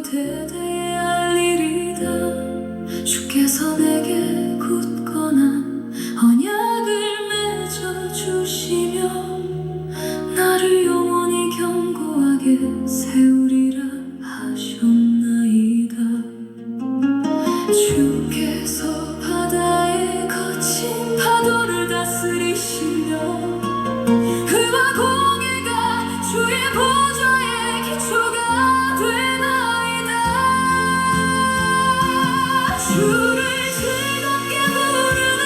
대대에 알리리다. 주께서 내게 굳건한 언약을 맺어주시며 나를 영원히 견고하게 세우리라 하셨나이다. 주께서 바다의 거친 파도를 다스리시며 그와 공해가 주의 보좌의 기초가 되나이다. 주를 즐겁게 부르는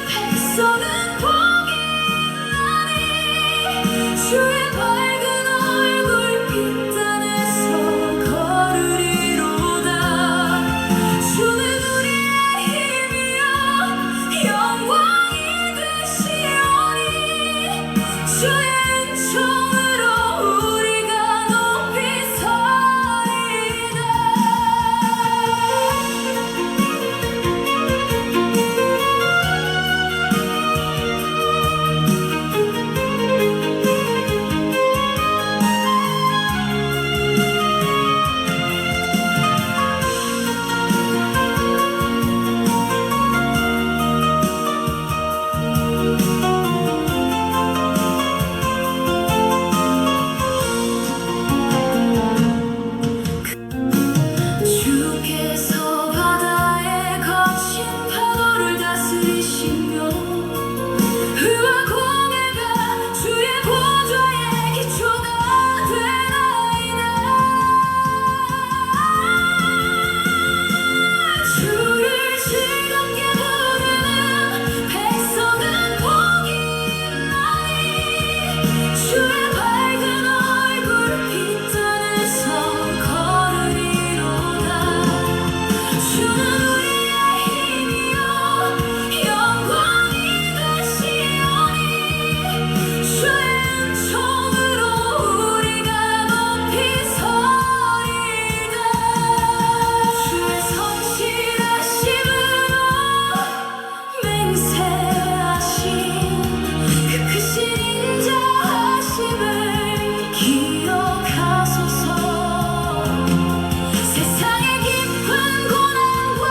백성은 복이 있나니 주의 밝은 얼굴 빛단에서 걸으리로다. 주는 우리의 힘이요 영광이 되시오니 주의 은총으로 우리가 높이 서리이다. 주께서 바다의 거친 파도를 다스리시며 그와 공해가 주의 보좌의 기초가 되나이다. 주를 즐겁게 부르는 백성은 복이 있나니 주의 밝은 얼굴 빛단에서 걸으리로다. 주는 우리의 힘이요 영광이 되시오니 주의 은총으로 우리가 높이 서리이다. 주의 성실하심으로 맹세하신 그 크신 인자하심을 기억하소서. 세상의 깊은 고난과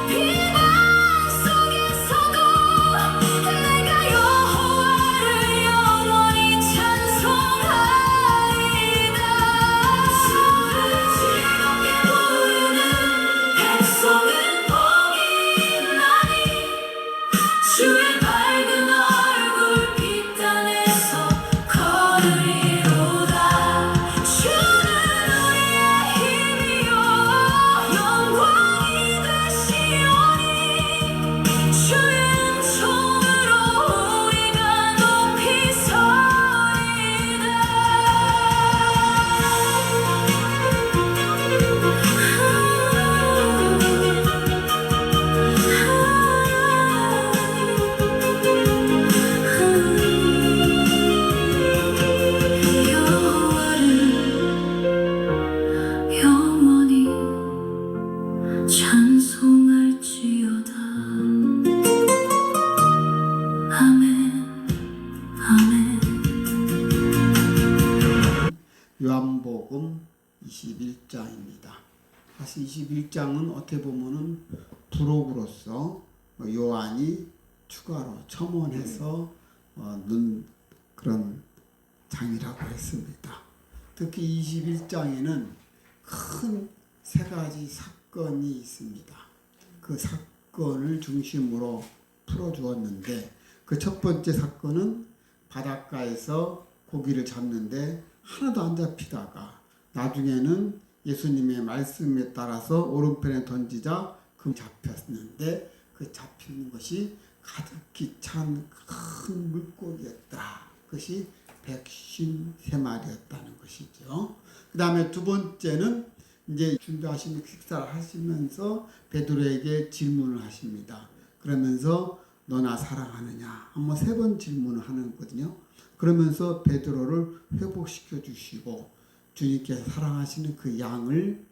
비방 속에서도 내가 여호와를 영원히 찬송하리이다. 주를 즐겁게 부르는 백성은 복이 있나니 주의 밝은 얼굴 빛단에서 걸으리로다. 주는 우리의 힘이요 영광이 되시오니 주의 은총으로 우리가 높이 서리이다. 여호와를 영원히 찬송할지어다. 아멘, 아멘. 요한복음 21장입니다. 사실 21장은 어떻게 보면은 부록으로서 요한이 추가로 첨언해서 넣은 그런 장이라고 했습니다. 특히 21장에는 큰 세 가지 사건이 있습니다. 그 사건을 중심으로 풀어주었는데 그 첫 번째 사건은 바닷가에서 고기를 잡는데 하나도 안 잡히다가 나중에는 예수님의 말씀에 따라서 오른편에 던지자 그 잡혔는데 그 잡히는 것이 가득히 찬 큰 물고기였다. 그것이 153마리였다는 것이죠. 그 다음에 두 번째는 이제 준비하시는 식사를 하시면서 베드로에게 질문을 하십니다. 그러면서 너나 사랑하느냐? 한번 세 번 질문을 하는 거거든요. 그러면서 베드로를 회복시켜 주시고 주님께서 사랑하시는 그 양을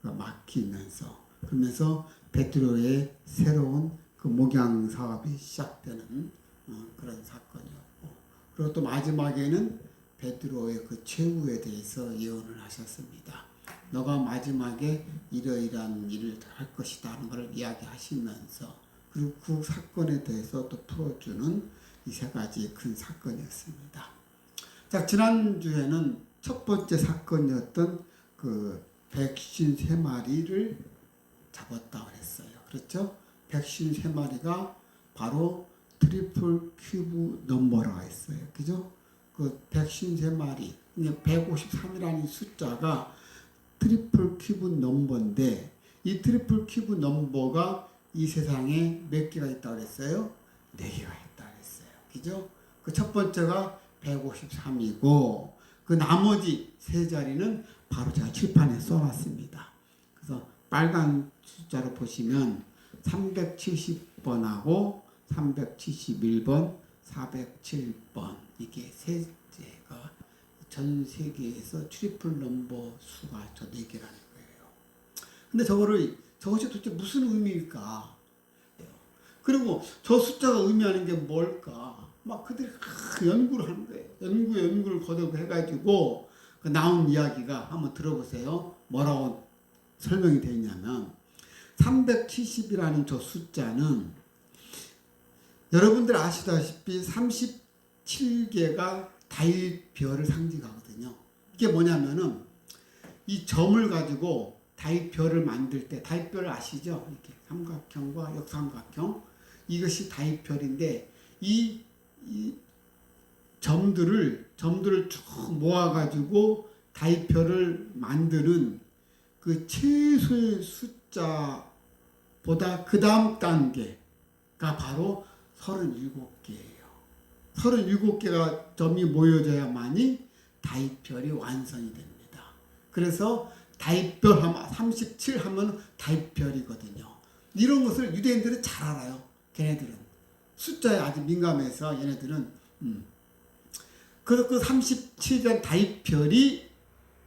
맡기면서 그러면서 베드로의 새로운 그 목양 사업이 시작되는 그런 사건이었고, 그리고 또 마지막에는 베드로의 그 최후에 대해서 예언을 하셨습니다. 너가 마지막에 이러이러한 일을 할 것이다 하는 걸 이야기하시면서 그리고 그 사건에 대해서 또 풀어주는 이 세 가지 큰 사건이었습니다. 자, 지난주에는 첫 번째 사건이었던 그 백신 3마리를 잡았다고 했어요. 그렇죠? 백신 3마리가 바로 트리플 큐브 넘버라고 했어요. 그죠? 그 백신 3마리, 153이라는 숫자가 트리플 큐브 넘버인데 이 트리플 큐브 넘버가 이 세상에 몇 개가 있다고 그랬어요? 4개가 있다고 그랬어요. 그죠? 그 첫 번째가 153이고 그 나머지 세 자리는 바로 제가 칠판에 써놨습니다. 그래서 빨간 숫자로 보시면 370번하고 371번, 407번 이게 세 개가 전 세계에서 트리플 넘버 수가 저 4개라는 거예요. 근데 저것이 도대체 무슨 의미일까? 그리고 저 숫자가 의미하는 게 뭘까? 막 그들이 연구를 하는 거예요. 연구를 거듭 해가지고 그 나온 이야기가 한번 들어보세요. 뭐라고 설명이 되어 있냐면 370이라는 저 숫자는 여러분들 아시다시피 37개가 다윗별을 상징하거든요. 이게 뭐냐면은 이 점을 가지고 다윗별을 만들 때 다윗별을 아시죠? 이렇게 삼각형과 역삼각형 이것이 다윗별인데 이 점들을 쭉 모아가지고 다윗별을 만드는 그 최소의 숫자보다 그 다음 단계가 바로 37개예요. 37개가 점이 모여져야만이 다윗별이 완성이 됩니다. 그래서 다윗별 하면 37 하면 다윗별이거든요. 이런 것을 유대인들은 잘 알아요. 걔네들은 숫자에 아주 민감해서 얘네들은 그래서 그 37전 다윗별이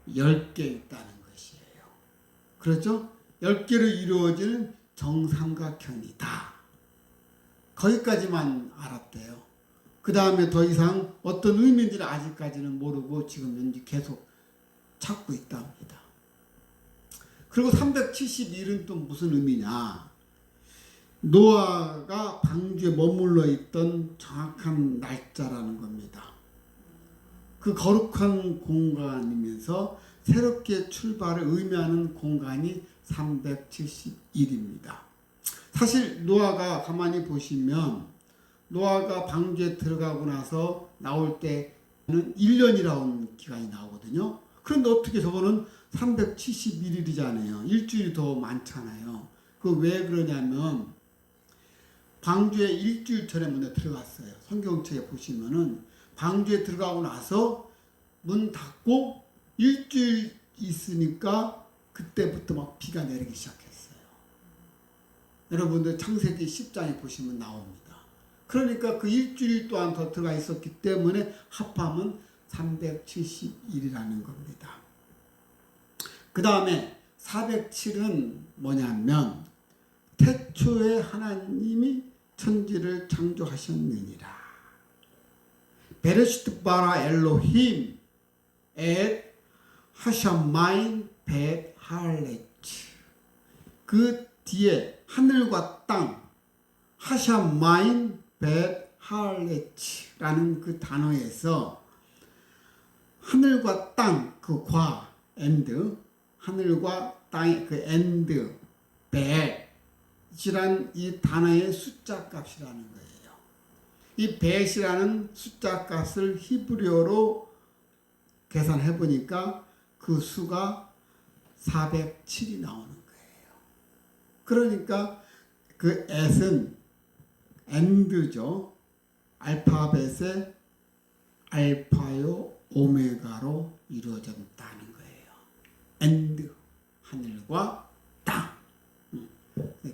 10개 있다는 것이에요. 그렇죠? 10개로 이루어지는 정삼각형이다. 거기까지만 알았대요. 그 다음에 더 이상 어떤 의미인지는 아직까지는 모르고 지금 현재 계속 찾고 있다 합니다. 그리고 371은 또 무슨 의미냐? 노아가 방주에 머물러 있던 정확한 날짜라는 겁니다. 그 거룩한 공간이면서 새롭게 출발을 의미하는 공간이 371입니다. 사실 노아가 가만히 보시면 노아가 방주에 들어가고 나서 나올 때는 1년이라는 기간이 나오거든요. 그런데 어떻게 저거는 371일이잖아요. 일주일이 더 많잖아요. 그 왜 그러냐면 방주에 일주일 전에 문에 들어갔어요. 성경책에 보시면은 방주에 들어가고 나서 문 닫고 일주일 있으니까 그때부터 막 비가 내리기 시작했어요. 여러분들 창세기 10장에 보시면 나옵니다. 그러니까 그 일주일 동안 더 들어가 있었기 때문에 합하면 371이라는 겁니다. 그 다음에 407은 뭐냐면 태초에 하나님이 천지를 창조하셨느니라. 베레시트 바라 엘로힘 엣 하샤마인 벳 할레츠. 그 뒤에 하늘과 땅 하샤마인 벳 할레츠라는 그 단어에서 하늘과 땅 그 과 엔드 하늘과 땅의 그 엔드 벳이란 이 단어의 숫자 값이라는 거예요. 이 벳이라는 숫자 값을 히브리어로 계산해 보니까 그 수가 407이 나오는 거예요. 그러니까 그 앳은 엔드죠. 알파벳의 알파요 오메가로 이루어졌다는 거예요. 엔드 하늘과 땅.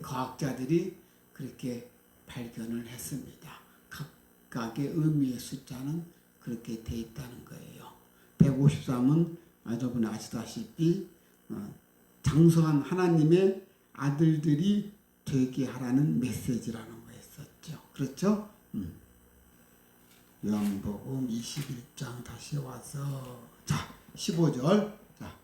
과학자들이 그렇게 발견을 했습니다. 각각의 의미의 숫자는 그렇게 돼 있다는 거예요. 153은 여러분 아시다시피 장성한 하나님의 아들들이 되게 하라는 메시지라는 거였었죠. 그렇죠? 요한복음 21장 다시 와서 자 15절 자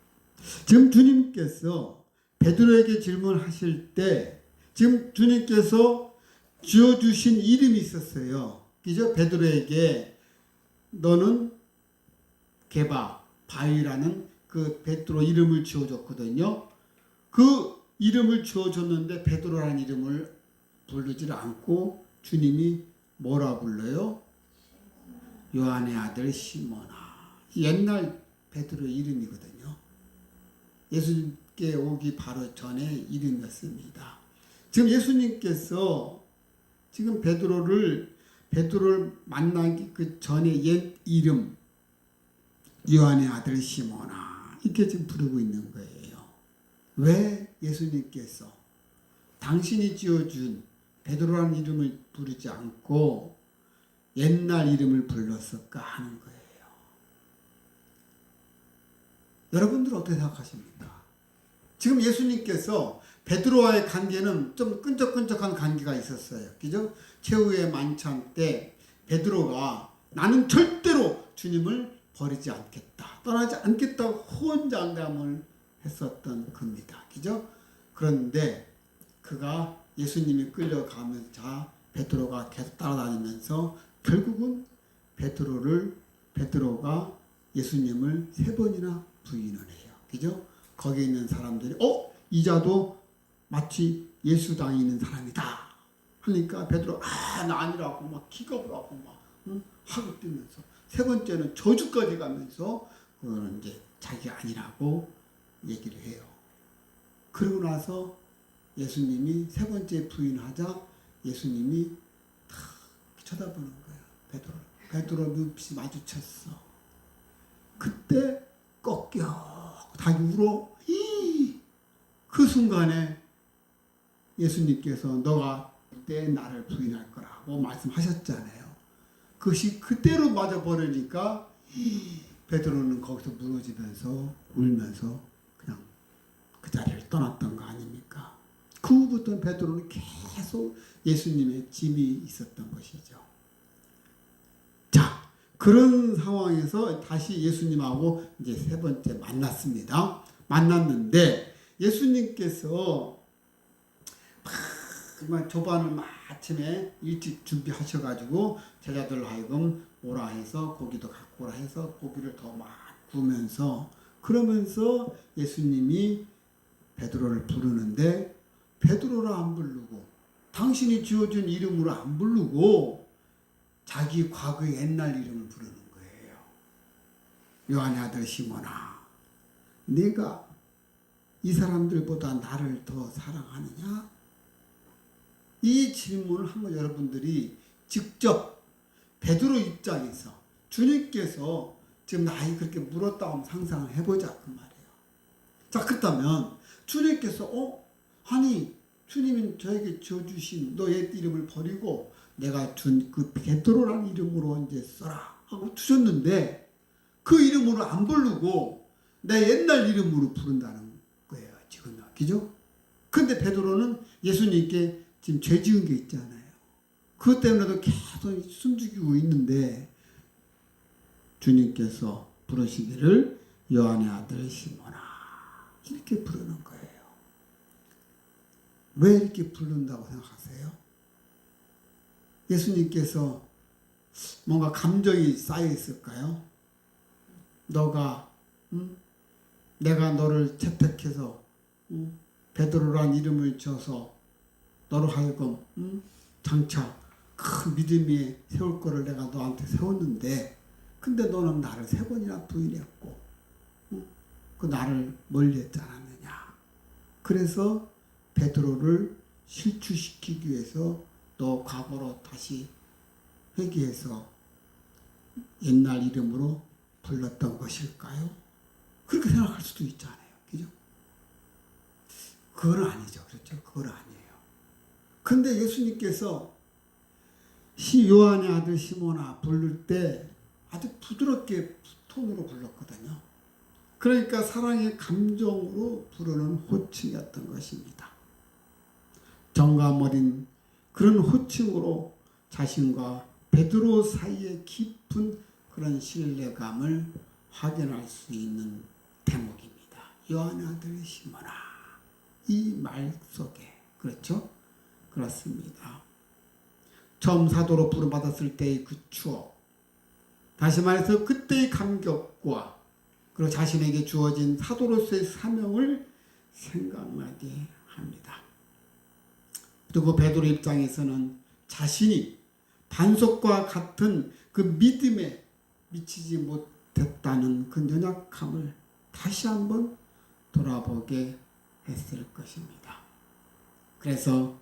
지금 주님께서 베드로에게 질문하실 때 지금 주님께서 지어주신 이름이 있었어요. 그죠? 베드로에게 너는 게바, 바위라는 그 베드로 이름을 지어줬거든요. 그 이름을 지어줬는데 베드로라는 이름을 부르지 않고 주님이 뭐라 불러요? 요한의 아들 시몬아. 옛날 베드로 이름이거든요. 예수님께 오기 바로 전에 이름이었습니다. 지금 예수님께서 지금 베드로를 만나기 그 전에 옛 이름 요한의 아들 시몬아 이렇게 지금 부르고 있는 거예요. 왜 예수님께서 당신이 지어준 베드로라는 이름을 부르지 않고 옛날 이름을 불렀을까 하는 거예요. 여러분들은 어떻게 생각하십니까? 지금 예수님께서 베드로와의 관계는 좀 끈적끈적한 관계가 있었어요. 그죠? 최후의 만찬 때 베드로가 나는 절대로 주님을 버리지 않겠다. 떠나지 않겠다고 호언장담을 했었던 겁니다. 그죠? 그런데 그가 예수님이 끌려가면서 베드로가 계속 따라다니면서 결국은 베드로가 예수님을 3번이나 부인을 해요. 그죠? 거기에 있는 사람들이 이자도 마치 예수 당이는 사람이다. 하니까 베드로 나 아니라고 막 기겁을 하고 막 하고 뛰면서 3번째는 저주까지 가면서 그거는 이제 자기가 아니라고 얘기를 해요. 그러고 나서 예수님이 3번째 부인하자 예수님이 탁 쳐다보는 거예요. 베드로 눈빛이 마주쳤어. 그때 꺾여 다 울어. 그 순간에 예수님께서 너가 그때 나를 부인할 거라고 말씀하셨잖아요. 그것이 그때로 맞아 버리니까 베드로는 거기서 무너지면서 울면서 그냥 그 자리를 떠났던 거 아닙니까? 그 후부터 베드로는 계속 예수님의 짐이 있었던 것이죠. 자, 그런 상황에서 다시 예수님하고 이제 3번째 만났습니다. 만났는데 예수님께서 정말 조반을 아침에 일찍 준비하셔가지고 제자들 하여금 오라 해서 고기도 갖고 오라 해서 고기를 더 막 구우면서 그러면서 예수님이 베드로를 부르는데 베드로를 안 부르고 당신이 지어준 이름으로 안 부르고 자기 과거의 옛날 이름을 부르는 거예요. 요한의 아들 시몬아, 네가 이 사람들보다 나를 더 사랑하느냐? 이 질문을 한번 여러분들이 직접 베드로 입장에서 주님께서 지금 나에게 그렇게 물었다고 한번 상상을 해보자 그 말이에요. 자, 그렇다면 주님께서 아니 주님은 저에게 지어주신 너의 이름을 버리고 내가 준 그 베드로라는 이름으로 이제 써라 하고 주셨는데 그 이름으로 안 부르고 내 옛날 이름으로 부른다는 거예요. 지금 그죠? 근데 베드로는 예수님께 지금 죄 지은 게 있잖아요. 그것 때문에도 계속 숨죽이고 있는데 주님께서 부르시기를 요한의 아들 시몬아 이렇게 부르는 거예요. 왜 이렇게 부른다고 생각하세요? 예수님께서 뭔가 감정이 쌓여 있을까요? 너가 내가 너를 채택해서 베드로란 이름을 줘서 너로 하여금 장차 큰 믿음이 세울 거를 내가 너한테 세웠는데 근데 너는 나를 3번이나 부인했고 그 나를 멀리했지 않았느냐. 그래서 베드로를 실추시키기 위해서 너 과거로 다시 회개해서 옛날 이름으로 불렀던 것일까요? 그렇게 생각할 수도 있잖아요. 그죠? 그건 아니죠. 그렇죠? 그건 아니에요. 근데 예수님께서 요한의 아들 시몬아 부를 때 아주 부드럽게 톤으로 불렀거든요. 그러니까 사랑의 감정으로 부르는 호칭이었던 것입니다. 정감 어린 그런 호칭으로 자신과 베드로 사이의 깊은 그런 신뢰감을 확인할 수 있는 대목입니다. 요한의 아들 시몬아. 이 말 속에, 그렇죠? 그렇습니다. 처음 사도로 부름받았을 때의 그 추억, 다시 말해서 그때의 감격과 그리고 자신에게 주어진 사도로서의 사명을 생각나게 합니다. 그리고 베드로 입장에서는 자신이 반석과 같은 그 믿음에 미치지 못했다는 그 연약함을 다시 한번 돌아보게 했을 것입니다. 그래서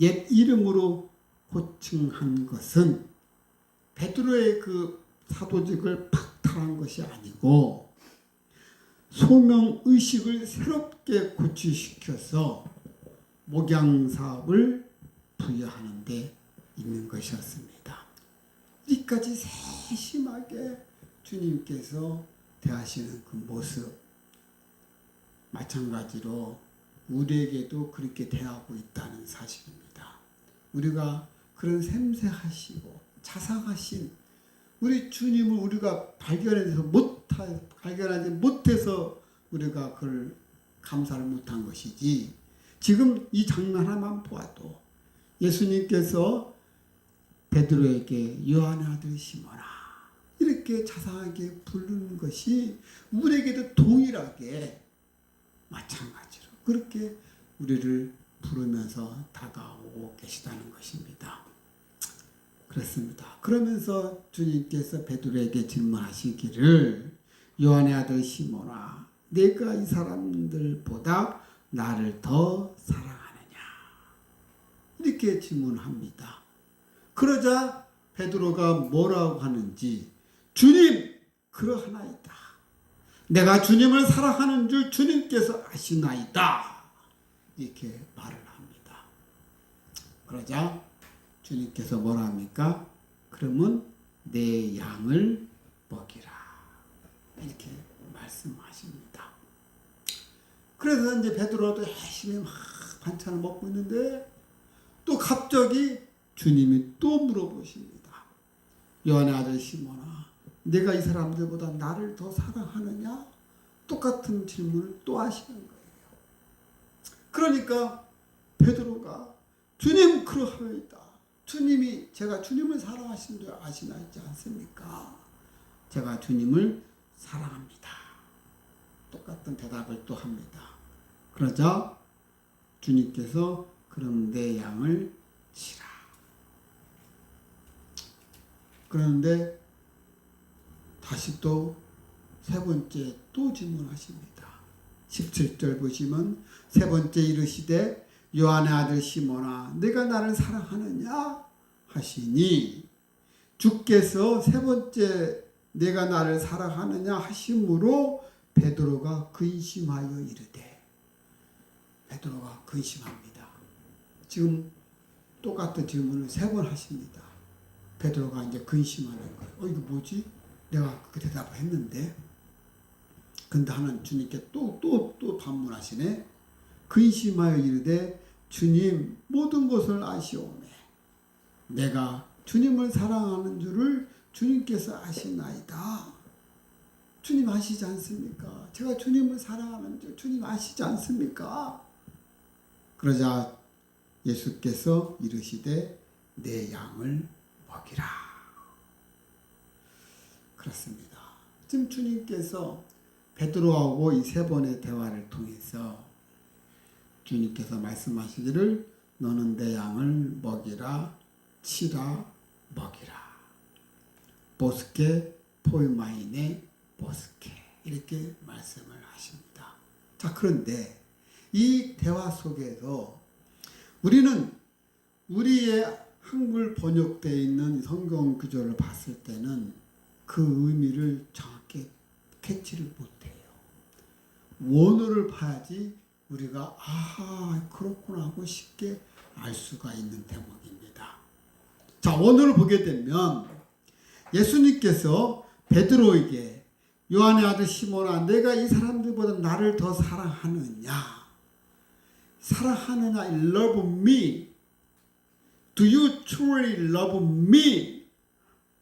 옛 이름으로 호칭한 것은 베드로의 그 사도직을 박탈한 것이 아니고 소명의식을 새롭게 고취시켜서 목양사업을 부여하는 데 있는 것이었습니다. 여기까지 세심하게 주님께서 대하시는 그 모습, 마찬가지로 우리에게도 그렇게 대하고 있다는 사실입니다. 우리가 그런 샘세하시고 자상하신 우리 주님을 우리가 발견하지 못해서 우리가 그걸 감사를 못한 것이지, 지금 이 장면 하나만 보아도 예수님께서 베드로에게 요한의 아들 시몬아 이렇게 자상하게 부르는 것이 우리에게도 동일하게 마찬가지로 그렇게 우리를 부르면서 다가오고 계시다는 것입니다. 그렇습니다. 그러면서 주님께서 베드로에게 질문하시기를 요한의 아들 시몬아 내가 이 사람들보다 나를 더 사랑하느냐 이렇게 질문합니다. 그러자 베드로가 뭐라고 하는지 주님 그러하나이다. 내가 주님을 사랑하는 줄 주님께서 아시나이다. 이렇게 말을 합니다. 그러자 주님께서 뭐라 합니까? 그러면 내 양을 먹이라. 이렇게 말씀하십니다. 그래서 이제 베드로도 열심히 막 반찬을 먹고 있는데 또 갑자기 주님이 또 물어보십니다. 요한의 아들 시몬아, 내가 이 사람들보다 나를 더 사랑하느냐? 똑같은 질문을 또 하시는 거예요. 그러니까 베드로가 주님 그러하나이다. 주님이 제가 주님을 사랑하신 줄 아시지 않습니까? 제가 주님을 사랑합니다. 똑같은 대답을 또 합니다. 그러자 주님께서 그럼 내 양을 치라. 그런데 다시 또 세 번째 또 질문하십니다. 17절 보시면 세 번째 이르시되 요한의 아들 시몬아 내가 나를 사랑하느냐 하시니 주께서 세 번째 내가 나를 사랑하느냐 하심으로 베드로가 근심하여 이르되 베드로가 근심합니다. 지금 똑같은 질문을 세 번 하십니다. 베드로가 이제 근심하는 거예요. 이거 뭐지? 내가 그 대답을 했는데 근데 하는 주님께 또 반문하시네. 근심하여 이르되 주님 모든 것을 아시오매 내가 주님을 사랑하는 줄을 주님께서 아시나이다. 주님 아시지 않습니까? 제가 주님을 사랑하는 줄 주님 아시지 않습니까? 그러자 예수께서 이르시되 내 양을 먹이라. 그렇습니다. 지금 주님께서 베드로하고 이 세 번의 대화를 통해서 주님께서 말씀하시기를 너는 내 양을 먹이라, 치라, 먹이라. 보스케 포이마이네 보스케 이렇게 말씀을 하십니다. 자, 그런데 이 대화 속에서 우리는 우리의 한글 번역되어 있는 성경 구절을 봤을 때는 그 의미를 정확히 캐치를 못해요. 원어를 봐야지 우리가 그렇구나 하고 쉽게 알 수가 있는 대목입니다. 자, 원어를 보게 되면 예수님께서 베드로에게 요한의 아들 시몬아 내가 이 사람들보다 나를 더 사랑하느냐? 사랑하느냐? Love me. Do you truly love me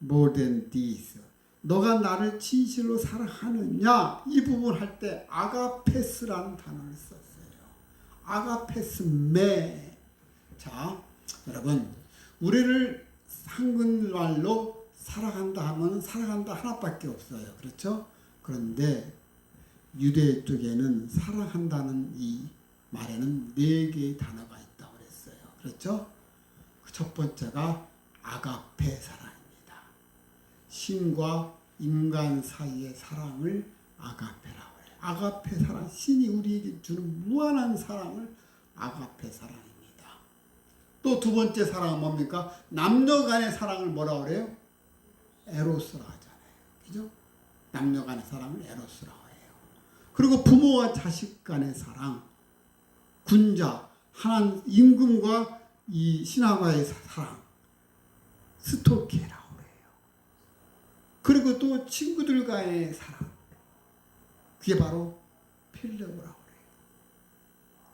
more than this? 너가 나를 진실로 사랑하느냐 이 부분 할 때 아가페스라는 단어를 썼어요. 아가페스메. 자, 여러분 우리를 한글말로 사랑한다 하면 사랑한다 하나밖에 없어요. 그렇죠? 그런데 유대 쪽에는 사랑한다는 이 말에는 4개의 단어가 있다고 그랬어요. 그렇죠? 그 첫 번째가 아가페 사랑입니다. 신과 인간 사이의 사랑을 아가페라고 해요. 아가페 사랑, 신이 우리에게 주는 무한한 사랑을 아가페 사랑입니다. 또 두 번째 사랑은 뭡니까? 남녀 간의 사랑을 뭐라고 그래요? 에로스라 하잖아요. 그죠? 남녀 간의 사랑을 에로스라고 해요. 그리고 부모와 자식 간의 사랑, 군자, 하나님 임금과 이 신하와의 사랑, 스토케라고 해요. 그리고 또 친구들과의 사랑, 그게 바로 필레오라고 해요.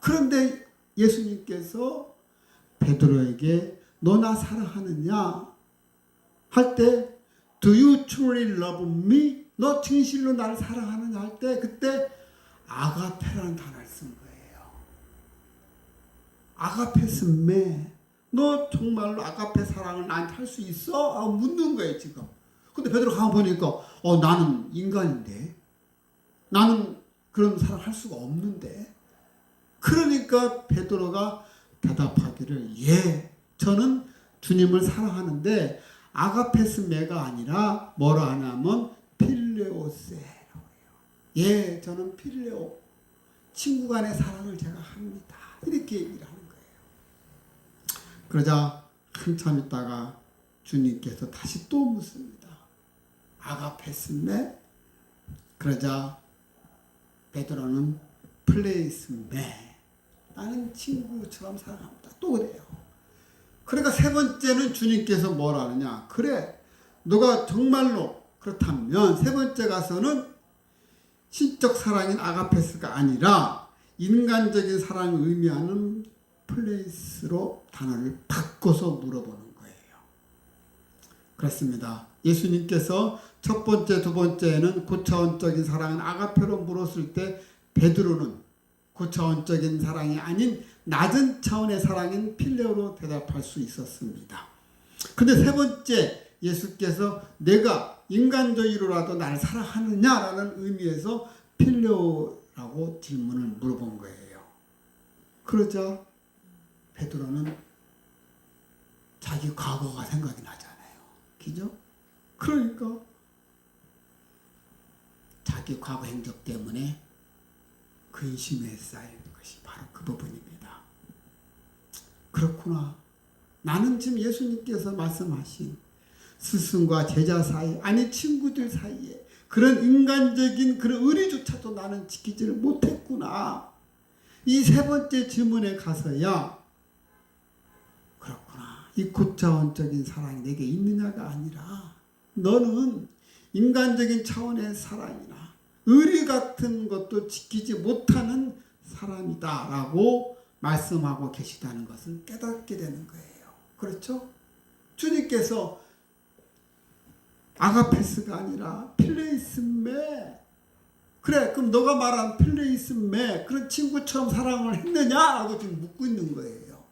그런데 예수님께서 베드로에게 너 나 사랑하느냐 할 때 Do you truly love me? 너 진실로 나를 사랑하느냐 할 때 그때 아가페라는 단어를 쓴 거예요. 아가페스메. 너 정말로 아가페 사랑을 나한테 할 수 있어? 하고 묻는 거예요 지금. 근데 베드로가 가만 보니까 나는 인간인데 나는 그런 사랑 할 수가 없는데. 그러니까 베드로가 대답하기를 예, 저는 주님을 사랑하는데 아가페스메가 아니라 뭐라 하냐면 필레오세라고 해요. 예, 저는 필레오, 친구 간의 사랑을 제가 합니다. 이렇게 얘기를 하는 거예요. 그러자 한참 있다가 주님께서 다시 또 묻습니다. 아가페스메? 그러자 베드로는 플레이스메, 나는 친구처럼 사랑합니다. 또 그래요. 그러니까 세 번째는 주님께서 뭐라 하느냐. 그래, 너가 정말로 그렇다면 세 번째 가서는 신적 사랑인 아가페스가 아니라 인간적인 사랑을 의미하는 플레이스로 단어를 바꿔서 물어보는 거예요. 그렇습니다. 예수님께서 첫 번째, 두 번째는 고차원적인 사랑은 아가페로 물었을 때 베드로는 고차원적인 사랑이 아닌 낮은 차원의 사랑인 필레오로 대답할 수 있었습니다. 근데 세 번째 예수께서 내가 인간적으로라도 나를 사랑하느냐라는 의미에서 필레오라고 질문을 물어본 거예요. 그러자 베드로는 자기 과거가 생각이 나잖아요. 그죠? 그러니까 자기 과거 행적 때문에 근심에 쌓이는 것이 바로 그 부분입니다. 그렇구나. 나는 지금 예수님께서 말씀하신 스승과 제자 사이, 아니 친구들 사이에 그런 인간적인 그런 의리조차도 나는 지키지를 못했구나. 이 세 번째 질문에 가서야 그렇구나. 이 고차원적인 사랑이 내게 있느냐가 아니라 너는 인간적인 차원의 사랑이나 의리 같은 것도 지키지 못하는 사람이다 라고 말씀하고 계시다는 것을 깨닫게 되는 거예요. 그렇죠? 주님께서 아가페스가 아니라 필레이스메, 그래 그럼 너가 말한 필레이스메 그런 친구처럼 사랑을 했느냐라고 지금 묻고 있는 거예요.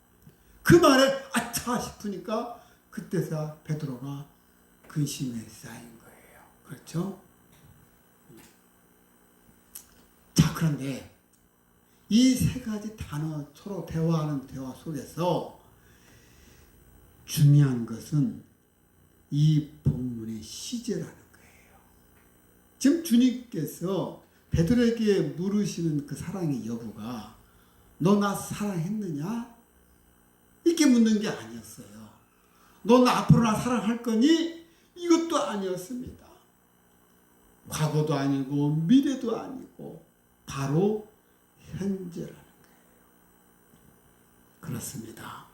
그 말에 아차 싶으니까 그때서 베드로가 근심에 쌓인 거예요. 그렇죠? 자, 그런데 이 세 가지 단어 서로 대화하는 대화 속에서 중요한 것은 이 본문의 시제라는 거예요. 지금 주님께서 베드로에게 물으시는 그 사랑의 여부가 너 나 사랑했느냐? 이렇게 묻는 게 아니었어요. 너 나 앞으로 나 사랑할 거니? 이것도 아니었습니다. 과거도 아니고 미래도 아니고 바로 현재라는 거예요. 그렇습니다.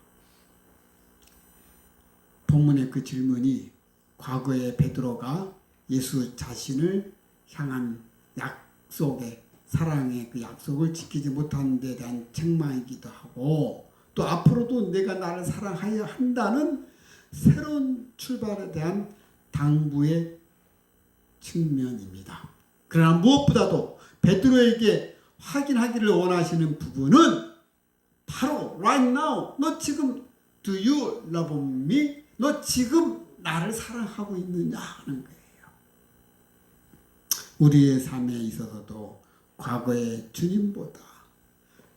본문의 그 질문이 과거의 베드로가 예수 자신을 향한 약속의 사랑의 그 약속을 지키지 못한 데 대한 책망이기도 하고 또 앞으로도 내가 나를 사랑하여 한다는 새로운 출발에 대한 당부의 측면입니다. 그러나 무엇보다도 베드로에게 확인하기를 원하시는 부분은 바로 right now, 너 지금 do you love me? 너 지금 나를 사랑하고 있느냐 하는 거예요. 우리의 삶에 있어서도 과거의 주님보다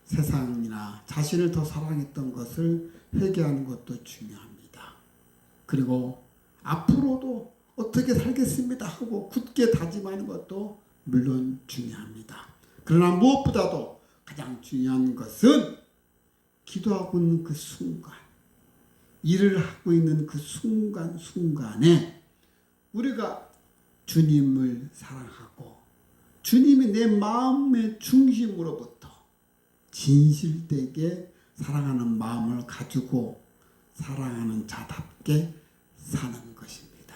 세상이나 자신을 더 사랑했던 것을 회개하는 것도 중요합니다. 그리고 앞으로도 어떻게 살겠습니다 하고 굳게 다짐하는 것도 물론 중요합니다. 그러나 무엇보다도 가장 중요한 것은 기도하고 있는 그 순간, 일을 하고 있는 그 순간순간에 우리가 주님을 사랑하고 주님이 내 마음의 중심으로부터 진실되게 사랑하는 마음을 가지고 사랑하는 자답게 사는 것입니다.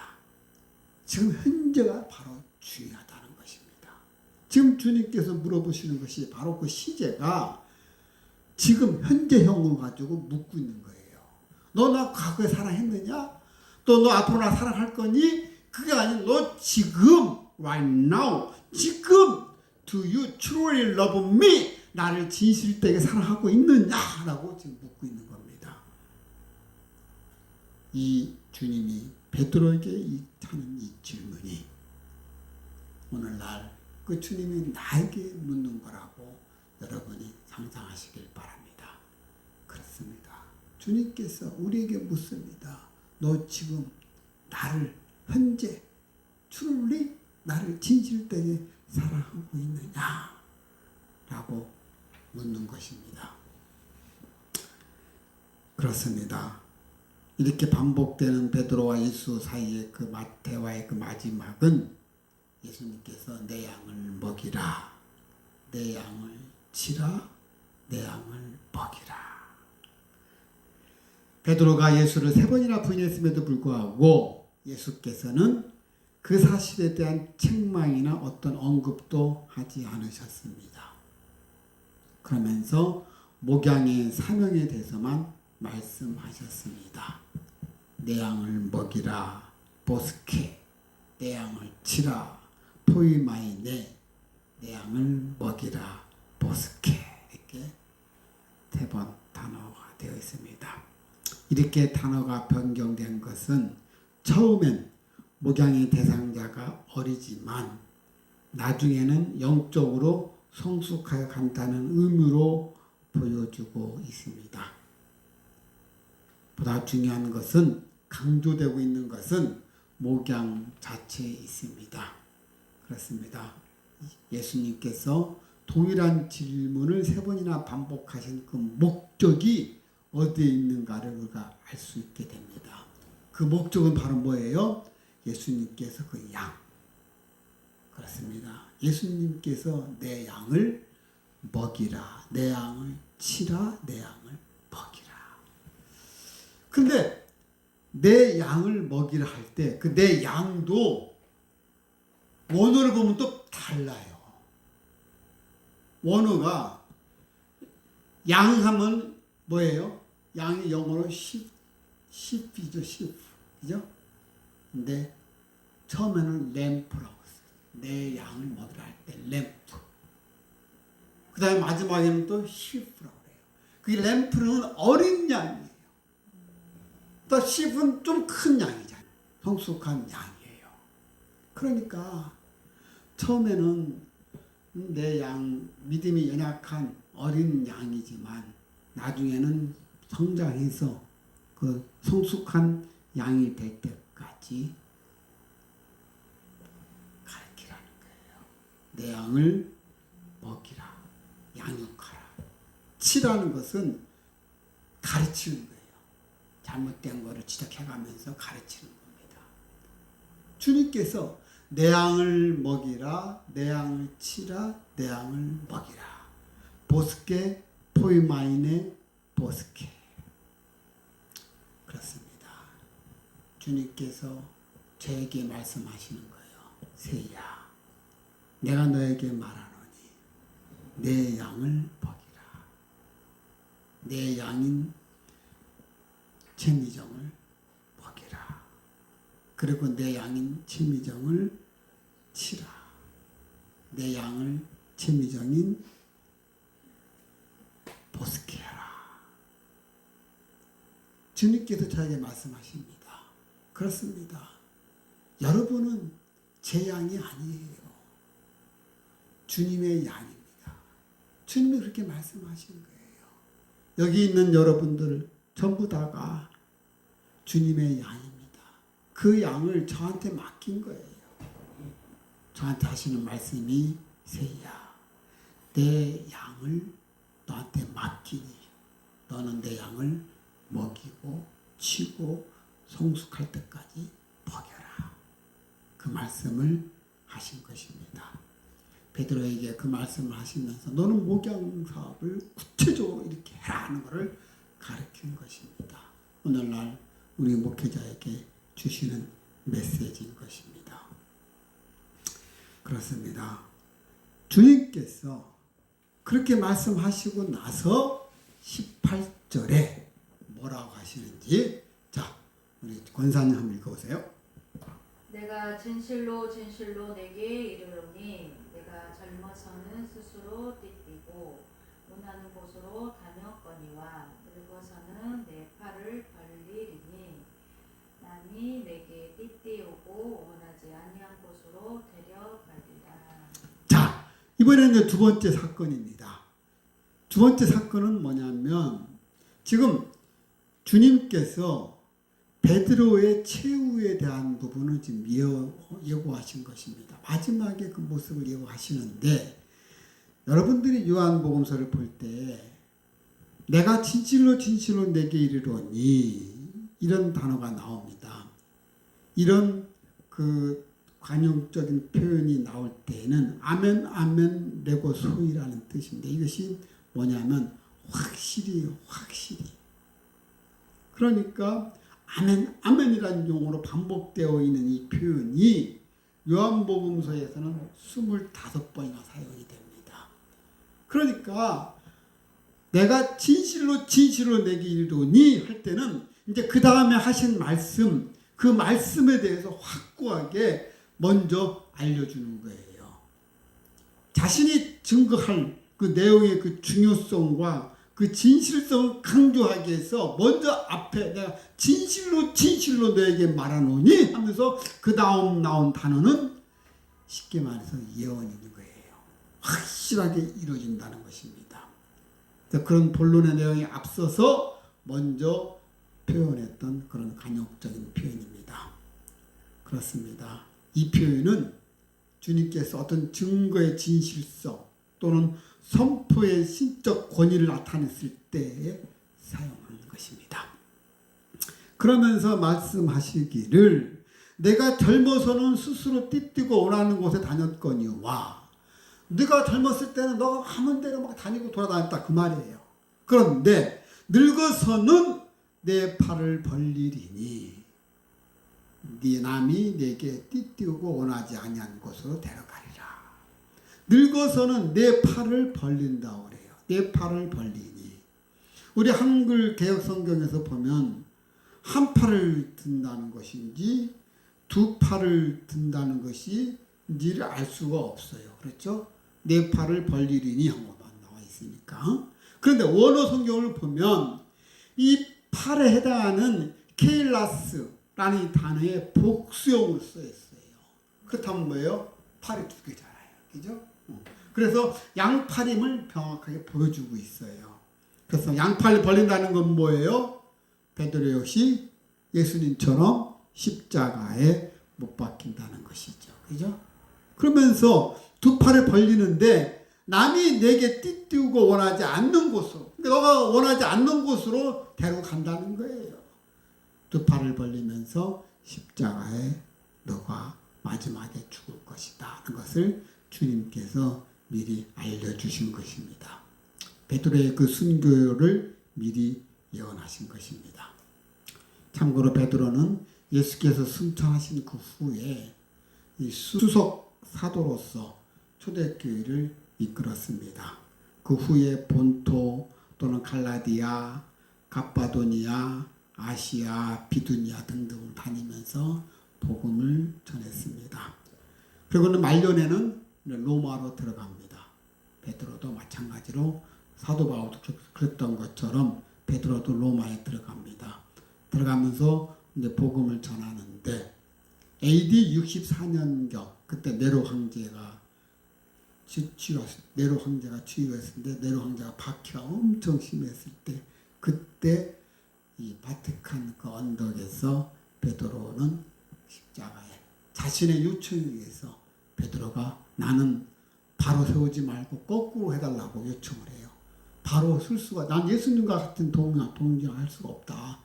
지금 현재가 바로 중요하다는 것입니다. 지금 주님께서 물어보시는 것이 바로 그 시제가 지금 현재형을 가지고 묻고 있는 거예요. 너 나 과거에 사랑했느냐? 또 너 앞으로 나 사랑할 거니? 그게 아니라 너 지금 right now 지금 do you truly love me? 나를 진실되게 사랑하고 있느냐라고 지금 묻고 있는 겁니다. 이 주님이 베드로에게 하는 이 질문이 오늘날 그 주님이 나에게 묻는 거라고 여러분이 상상하시길 바랍니다. 그렇습니다. 주님께서 우리에게 묻습니다. 너 지금 나를 현재 truly 나를 진실되게 사랑하고 있느냐? 라고 묻는 것입니다. 그렇습니다. 이렇게 반복되는 베드로와 예수 사이의 그 대화의 그 마지막은 예수님께서 내 양을 먹이라, 내 양을 치라, 내 양을 먹이라. 베드로가 예수를 3번이나 부인했음에도 불구하고 예수께서는 그 사실에 대한 책망이나 어떤 언급도 하지 않으셨습니다. 그러면서 목양의 사명에 대해서만 말씀하셨습니다. 내 양을 먹이라, 보스케, 내 양을 치라, 포이마이네, 내 양을 먹이라, 보스케, 이렇게 3번 단어가 되어 있습니다. 이렇게 단어가 변경된 것은 처음엔 목양의 대상자가 어리지만 나중에는 영적으로 성숙하여 간다는 의미로 보여주고 있습니다. 보다 중요한 것은 강조되고 있는 것은 목양 자체에 있습니다. 그렇습니다. 예수님께서 동일한 질문을 3번이나 반복하신 그 목적이 어디에 있는가를 우리가 알 수 있게 됩니다. 그 목적은 바로 뭐예요? 예수님께서 그 양. 그렇습니다. 예수님께서 내 양을 먹이라, 내 양을 치라, 내 양을 먹이라. 근데 내 양을 먹이라 할 때 그 내 양도 원어를 보면 또 달라요. 원어가 양하면 뭐예요? 양이 영어로 sheep이죠, sheep. 그죠? 근데 처음에는 램프라고 했어요. 내 양을 먹이라 할 때 램프. 그 다음에 마지막에는 또 sheep라고 해요. 그 램프는 어린 양이에요. 또 sheep은 좀 큰 양이잖아요. 성숙한 양이에요. 그러니까 처음에는 내 양, 믿음이 연약한 어린 양이지만 나중에는 성장해서 그 성숙한 양이 될 때까지 가르치라는 거예요. 내 양을 먹이라, 양육하라. 치라는 것은 가르치는 거예요. 잘못된 거를 지적해가면서 가르치는 겁니다. 주님께서 내 양을 먹이라, 내 양을 치라, 내 양을 먹이라. 보스케 포이마이네 보스케. 그렇습니다. 주님께서 저에게 말씀하시는 거예요. 세야, 내가 너에게 말하노니 내 양을 먹이라. 내 양인 채미정을 먹이라. 그리고 내 양인 채미정을 치라. 내 양을 재미정인 보스케 하라. 주님께서 저에게 말씀하십니다. 그렇습니다. 여러분은 제 양이 아니에요. 주님의 양입니다. 주님이 그렇게 말씀하신 거예요. 여기 있는 여러분들 전부 다가 주님의 양입니다. 그 양을 저한테 맡긴 거예요. 저한테 하시는 말씀이 세희야, 내 양을 너한테 맡기니 너는 내 양을 먹이고 치고 성숙할 때까지 먹여라. 그 말씀을 하신 것입니다. 베드로에게 그 말씀을 하시면서 너는 목양 사업을 구체적으로 이렇게 해라 하는 것을 가르친 것입니다. 오늘날 우리 목회자에게 주시는 메시지인 것입니다. 그렇습니다. 주님께서 그렇게 말씀하시고 나서 18절에 뭐라고 하시는지, 자, 우리 권사님 한번 읽어보세요. 내가 진실로 진실로 내게 이르노니 내가 젊어서는 스스로 띠띠고 원하는 곳으로 다녔거니와 늙어서는 내 팔을 벌리리니 남이 내게 띠띠오고 원하지 아니한 곳으로 데려가리라. 자, 이번에는 두 번째 사건입니다. 두 번째 사건은 뭐냐면 지금 주님께서 베드로의 최후에 대한 부분을 지금 예고하신 것입니다. 마지막에 그 모습을 예고하시는데, 여러분들이 요한복음서를 볼 때 내가 진실로 진실로 내게 이르노니 이런 단어가 나옵니다. 이런 그 관용적인 표현이 나올 때에는 아멘 아멘 레고 소이라는 뜻인데, 이것이 뭐냐면 확실히. 그러니까 아멘 아멘이라는 용어로 반복되어 있는 이 표현이 요한복음서에서는 25번이나 사용이 됩니다. 그러니까 내가 진실로 내게 이르노니 할 때는 이제 그 다음에 하신 말씀, 그 말씀에 대해서 확고하게 먼저 알려주는 거예요. 자신이 증거할 그 내용의 그 중요성과 그 진실성을 강조하기 위해서 먼저 앞에 내가 진실로 너에게 말하노니 하면서 그 다음 나온 단어는 쉽게 말해서 예언인 거예요. 확실하게 이루어진다는 것입니다. 그런 본론의 내용에 앞서서 먼저 표현했던 그런 간역적인 표현입니다. 그렇습니다. 이 표현은 주님께서 어떤 증거의 진실성 또는 선포의 신적 권위를 나타냈을 때에 사용하는 것입니다. 그러면서 말씀하시기를 내가 젊어서는 스스로 띠띠고 원하는 곳에 다녔거니와, 네가 젊었을 때는 너가 하는 대로 막 다니고 돌아다녔다 그 말이에요. 그런데 늙어서는 내 팔을 벌리리니 네 남이 내게 띠띠우고 원하지 아니한 곳으로 데려가리라. 늙어서는 내 팔을 벌린다고 그래요. 내 팔을 벌리니. 우리 한글 개역 성경에서 보면 한 팔을 든다는 것인지 두 팔을 든다는 것인지를 알 수가 없어요. 그렇죠? 내 팔을 벌리리니 한 것만 나와 있으니까. 그런데 원어 성경을 보면 이 팔에 해당하는 케일라스라는 이 단어에 복수형으로 써 있어요. 그렇다면 뭐예요? 팔이 두 개잖아요. 그죠? 그래서 양팔임을 명확하게 보여주고 있어요. 그래서 양팔을 벌린다는 건 뭐예요? 베드로 역시 예수님처럼 십자가에 못 박힌다는 것이죠. 그죠? 그러면서 두 팔을 벌리는데 남이 내게 띠띠우고 원하지 않는 곳으로, 그러니까 너가 원하지 않는 곳으로 데려간다는 거예요. 두 팔을 벌리면서 십자가에 너가 마지막에 죽을 것이다 하는 것을 주님께서 미리 알려주신 것입니다. 베드로의 그 순교를 미리 예언하신 것입니다. 참고로 베드로는 예수께서 승천하신 그 후에 이 수석 사도로서 초대교회를 이끌었습니다. 그 후에 본토 또는 갈라디아, 갑바도니아, 아시아, 비두니아 등등을 다니면서 복음을 전했습니다. 그리고는 말년에는 로마로 들어갑니다. 베드로도 마찬가지로 사도 바울도 그랬던 것처럼 베드로도 로마에 들어갑니다. 들어가면서 이제 복음을 전하는데 AD 64년경 그때 네로 황제가 취위했는데 네로 황제가 박해가 엄청 심했을 때 그때 이 바티칸 그 언덕에서 베드로는 십자가에 자신의 요청에 의해서 베드로가 나는 바로 세우지 말고 거꾸로 해달라고 요청을 해요. 바로 쓸 수가 난 예수님과 같은 동행할 수가 없다.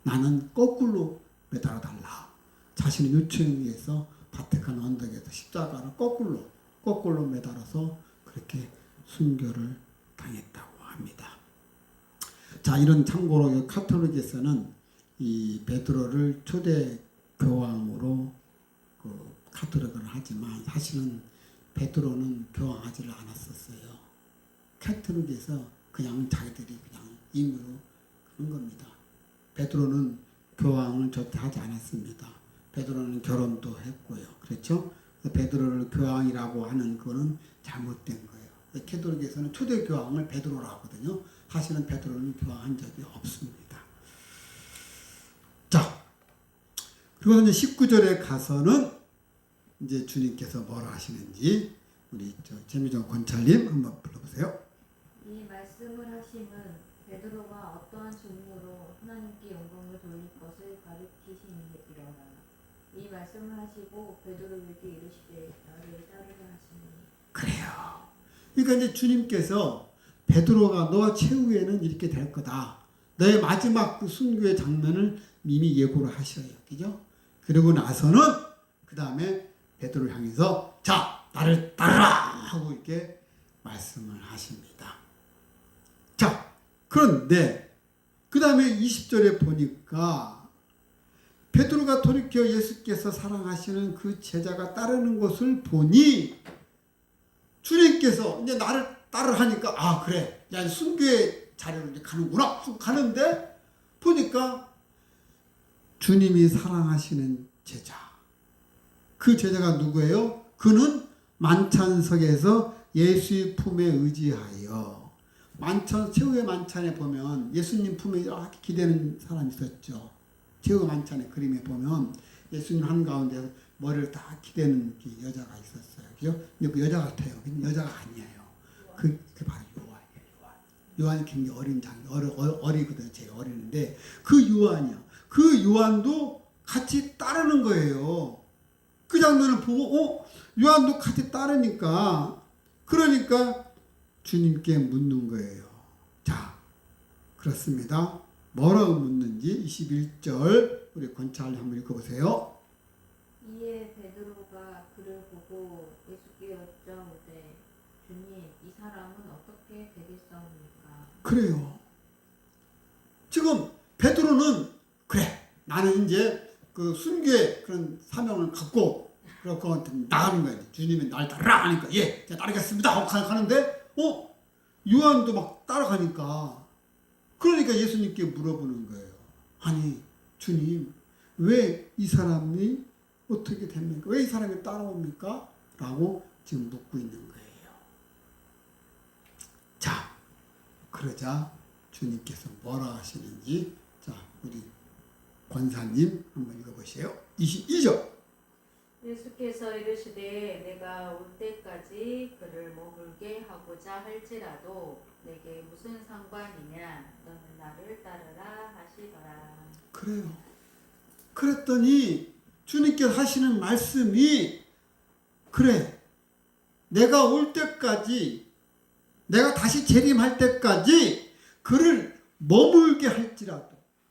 나는 거꾸로 매달아 달라. 자신의 요청에 의해서 바티칸 언덕에서 십자가를 거꾸로 매달아서 그렇게 순교를 당했다고 합니다. 자, 이런 참고로 카톨릭에서는 이 베드로를 초대 교황으로 그 카톨릭을 하지만 사실은 베드로는 교황하지를 않았었어요. 카톨릭에서 그냥 자기들이 그냥 임의로 그런 겁니다. 베드로는 교황을 절대 하지 않았습니다. 베드로는 결혼도 했고요. 그렇죠? 베드로를 교황이라고 하는 거는 잘못된 거예요. 카톨릭에서는 초대 교황을 베드로라고 하거든요. 사실은 베드로는 교황한 적이 없습니다. 자, 그리고 이제 19절에 가서는 이제 주님께서 뭐라 하시는지 우리 재미정 권찰님 한번 불러보세요. 이 말씀을 하심은 베드로가 어떠한 증거로 하나님께 영광을 돌릴 것을 가르치심이니라. 이 말씀을 하시고 베드로에게 이르시되 나를 따르라 하시니. 그래요. 그러니까 이제 주님께서 베드로가 너와 최후에는 이렇게 될 거다. 너의 마지막 그 순교의 장면을 이미 예고를 하셔요. 그죠? 그러고 나서는 그 다음에 베드로를 향해서 자 나를 따르라 하고 이렇게 말씀을 하십니다. 자 그런데 그 다음에 20절에 보니까 베드로가 돌이켜 예수께서 사랑하시는 그 제자가 따르는 것을 보니 주님께서 이제 나를 따르하니까 아 그래 야 순교의 자리로 이제 가는구나 가는데 보니까 주님이 사랑하시는 제자 그 제자가 누구예요? 그는 만찬석에서 예수의 품에 의지하여 최후의 만찬에 보면 예수님 품에 이렇게 기대는 사람이 있었죠. 최후의 만찬의 그림에 보면 예수님 한가운데 머리를 딱 기대는 여자가 있었어요. 그죠? 근데 그 여자 같아요. 여자가 아니에요. 그 바로 요한이에요. 요한이 굉장히 어린 어리거든요. 제일 어리는데 그 요한이요. 그 요한도 같이 따르는 거예요. 그 장면을 보고 요한도 같이 따르니까 그러니까 주님께 묻는 거예요. 자 그렇습니다. 뭐라고 묻는지 21절 우리 권찰 한번 읽어보세요. 이에 베드로가 그를 보고 예수께 여짜오되 주님 이 사람은 어떻게 되겠사옵니까? 그래요. 지금 베드로는 그래 나는 이제 그 순교의 그런 사명을 갖고 그렇고 나가는 거예요. 주님이 날 따르라 하니까 예 제가 따르겠습니다 하고 가는데 요한도 막 따라가니까 그러니까 예수님께 물어보는 거예요. 아니 주님 왜 이 사람이 어떻게 됩니까? 왜 이 사람이 따라옵니까? 라고 지금 묻고 있는 거예요. 자 그러자 주님께서 뭐라 하시는지 자 우리 권사님 한번 읽어보세요. 22절 예수께서 이르시되 내가 올 때까지 그를 머물게 하고자 할지라도 내게 무슨 상관이냐 너는 나를 따르라 하시더라. 그래요. 그랬더니 주님께서 하시는 말씀이 그래 내가 올 때까지 내가 다시 재림할 때까지 그를 머물게 할지라도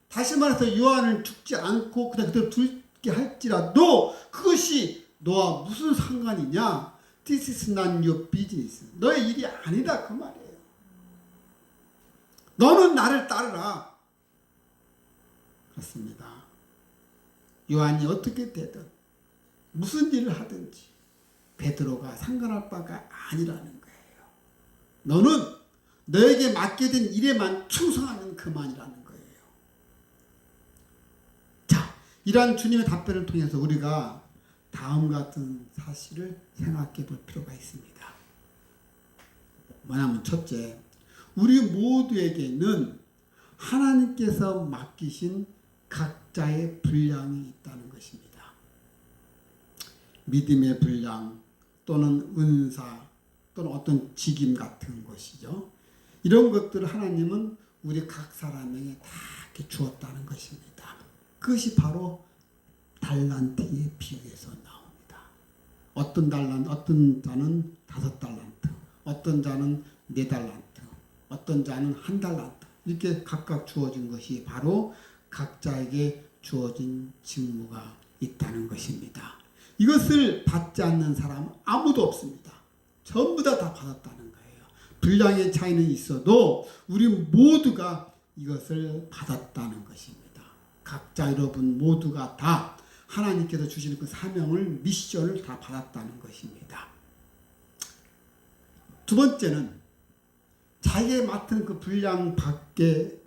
다시 말해서 요한을 죽지 않고 그냥 그대로 둘게 할지라도 그것이 너와 무슨 상관이냐? This is not your business. 너의 일이 아니다 그 말이에요. 너는 나를 따르라. 그렇습니다. 요한이 어떻게 되든 무슨 일을 하든지 베드로가 상관할 바가 아니라는 거예요. 너는 너에게 맡게 된 일에만 충성하면 그만이라는 거예요. 자, 이러한 주님의 답변을 통해서 우리가 다음 같은 사실을 생각해 볼 필요가 있습니다. 뭐냐면 첫째, 우리 모두에게는 하나님께서 맡기신 각자의 분량이 있다는 것입니다. 믿음의 분량 또는 은사 또는 어떤 직임 같은 것이죠. 이런 것들을 하나님은 우리 각 사람에게 다 이렇게 주었다는 것입니다. 그것이 바로 달란트의 비유에서 나옵니다. 어떤 자는 5달란트, 어떤 자는 4달란트, 어떤 자는 1달란트 이렇게 각각 주어진 것이 바로 각자에게 주어진 직무가 있다는 것입니다. 이것을 받지 않는 사람은 아무도 없습니다. 전부 다 받았다는 거예요. 분량의 차이는 있어도 우리 모두가 이것을 받았다는 것입니다. 각자 여러분 모두가 다 하나님께서 주시는 그 사명을, 미션을 다 받았다는 것입니다. 두 번째는 자기에 맡은 그 분량 밖의